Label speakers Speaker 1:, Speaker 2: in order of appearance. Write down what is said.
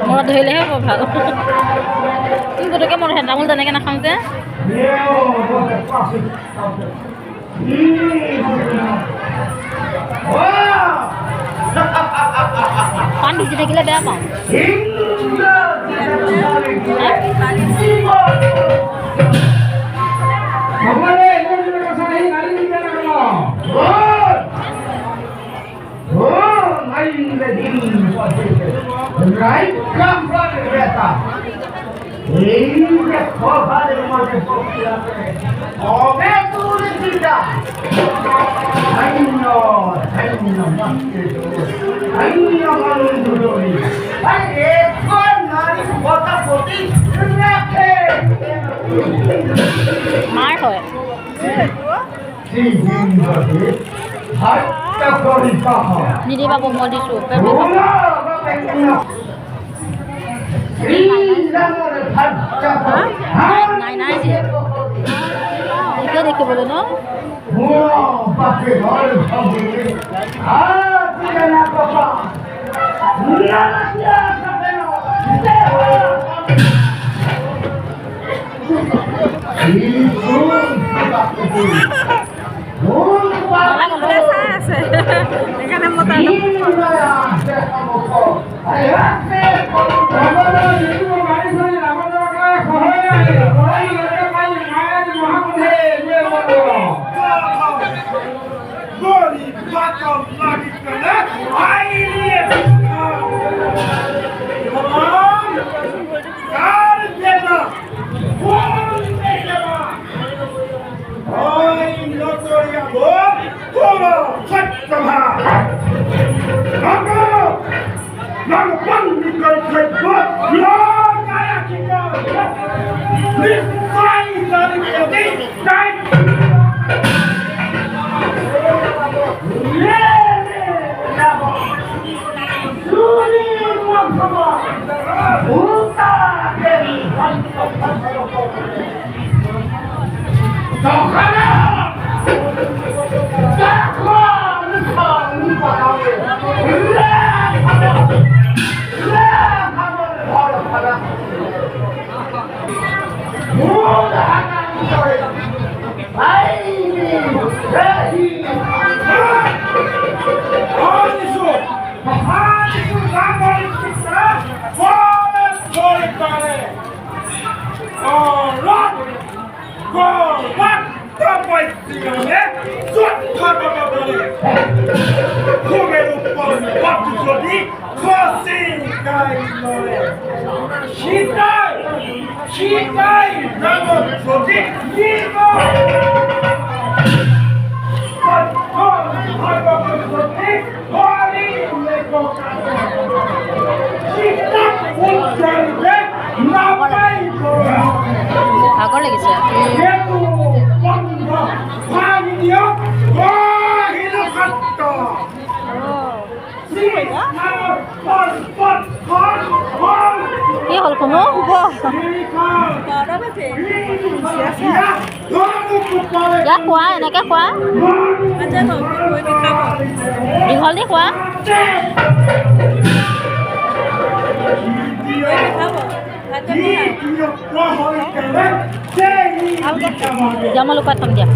Speaker 1: মনত ধৰিলেহে হ'ব ভাল কিন্তু গোটেই মনত তামোল তেনেকৈ নাখাওঁ যে পাণ ভিজি থাকিলে বেয়া পাওঁ
Speaker 2: Right, come from the beta. Hey, the cover the mother of the okay, to the Tita. I know what to do. I know what to do. I not what a putty.
Speaker 1: মাৰ হয় নিদিবা মই দিছোঁ নাই যে এতিয়া দেখিবলৈ ন এখানে মতো
Speaker 2: Number one, because we're good.
Speaker 1: ভাগৰ লাগিছে কি হ'ল কোনো ইয়াক খোৱা এনেকৈ খোৱা দীঘল দি খোৱা দিয়া মই লুকুৱাই থ'ম দিয়া